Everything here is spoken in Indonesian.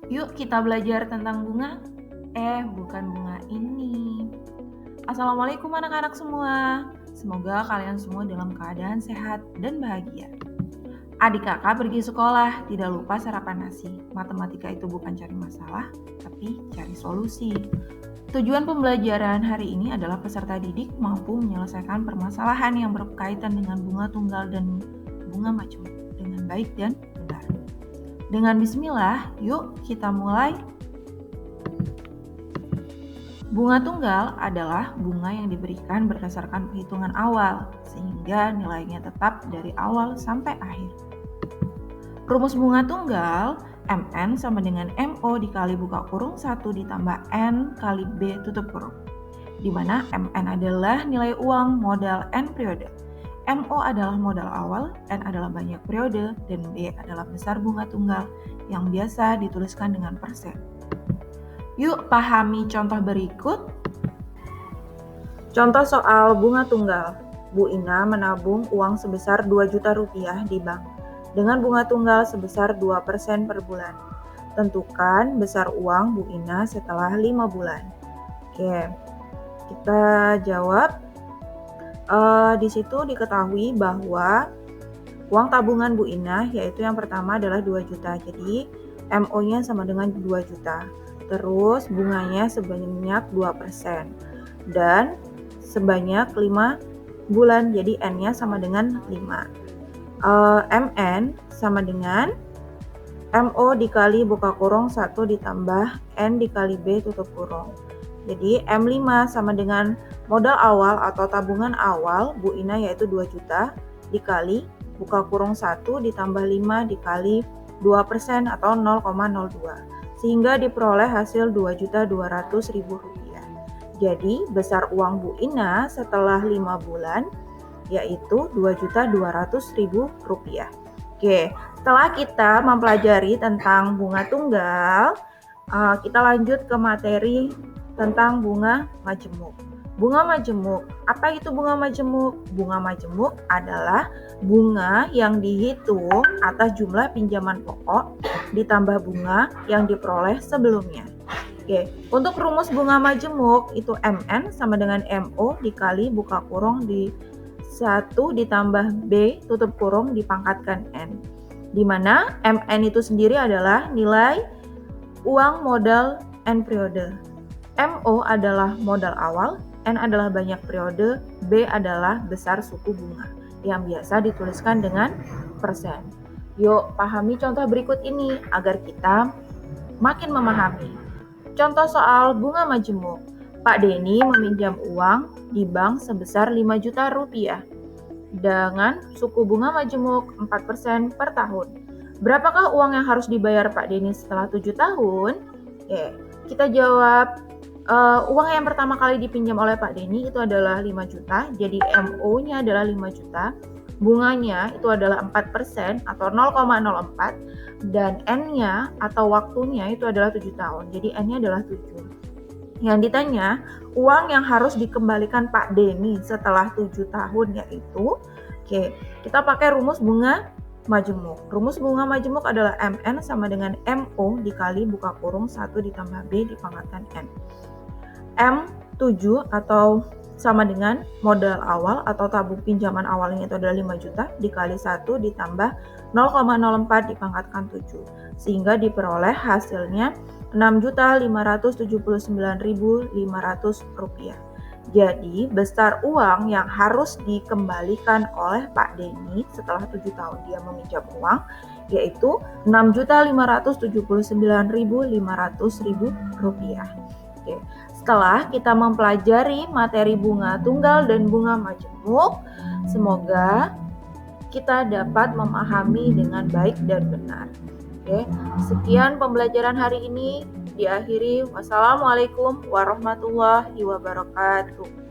Yuk kita belajar tentang bunga. Bukan bunga ini. Assalamualaikum anak-anak semua. Semoga kalian semua dalam keadaan sehat dan bahagia. Adik kakak pergi sekolah, tidak lupa sarapan nasi. Matematika itu bukan cari masalah, tapi cari solusi. Tujuan pembelajaran hari ini adalah peserta didik mampu menyelesaikan permasalahan yang berkaitan dengan bunga tunggal dan bunga majemuk dengan baik dan benar. Dengan bismillah, yuk kita mulai. Bunga tunggal adalah bunga yang diberikan berdasarkan perhitungan awal, sehingga nilainya tetap dari awal sampai akhir. Rumus bunga tunggal, MN sama dengan MO dikali buka kurung 1 ditambah N kali B tutup kurung. Di mana MN adalah nilai uang modal N periode. MO adalah modal awal, N adalah banyak periode, dan B adalah besar bunga tunggal yang biasa dituliskan dengan persen. Yuk pahami contoh berikut. Contoh soal bunga tunggal. Bu Ina menabung uang sebesar 2 juta rupiah di bank dengan bunga tunggal sebesar 2% per bulan. Tentukan besar uang Bu Ina setelah 5 bulan. Oke, kita jawab. Di situ diketahui bahwa uang tabungan Bu Ina yaitu yang pertama adalah 2 juta. Jadi MO-nya sama dengan 2 juta. Terus bunganya sebanyak 2% dan sebanyak 5 bulan. Jadi N-nya sama dengan 5. MN sama dengan MO dikali buka kurung 1 ditambah N dikali B tutup kurung. Jadi M5 sama dengan modal awal atau tabungan awal Bu Ina yaitu 2 juta dikali buka kurung 1 ditambah 5 dikali 2% atau 0,02 sehingga diperoleh hasil 2.200.000 rupiah. Jadi besar uang Bu Ina setelah 5 bulan yaitu 2.200.000 rupiah. Oke, setelah kita mempelajari tentang bunga tunggal, kita lanjut ke materi tentang bunga majemuk. Bunga majemuk, apa itu bunga majemuk? Bunga majemuk adalah bunga yang dihitung atas jumlah pinjaman pokok ditambah bunga yang diperoleh sebelumnya. Oke, untuk rumus bunga majemuk itu MN sama dengan MO dikali buka kurung di 1 ditambah B tutup kurung dipangkatkan N. Di mana MN itu sendiri adalah nilai uang modal N periode. MO adalah modal awal, N adalah banyak periode, B adalah besar suku bunga yang biasa dituliskan dengan persen. Yuk pahami contoh berikut ini agar kita makin memahami. Contoh soal bunga majemuk. Pak Denny meminjam uang di bank sebesar 5 juta rupiah dengan suku bunga majemuk 4% per tahun. Berapakah uang yang harus dibayar Pak Denny setelah 7 tahun? Kita jawab. Uang yang pertama kali dipinjam oleh Pak Denny itu adalah 5 juta, jadi MO-nya adalah 5 juta, bunganya itu adalah 4% atau 0,04, dan N-nya atau waktunya itu adalah 7 tahun, jadi N-nya adalah 7. Yang ditanya, uang yang harus dikembalikan Pak Denny setelah 7 tahun yaitu, kita pakai rumus bunga majemuk. Rumus bunga majemuk adalah MN sama dengan MO dikali buka kurung 1 ditambah B dipangkatkan N. M7 atau sama dengan modal awal atau tabung pinjaman awalnya itu adalah 5 juta dikali 1 ditambah 0,04 dipangkatkan 7 sehingga diperoleh hasilnya 6.579.500 rupiah. Jadi besar uang yang harus dikembalikan oleh Pak Denny setelah 7 tahun dia meminjam uang yaitu 6.579.500 rupiah. Setelah kita mempelajari materi bunga tunggal dan bunga majemuk, semoga kita dapat memahami dengan baik dan benar. Sekian pembelajaran hari ini diakhiri. Wassalamualaikum warahmatullahi wabarakatuh.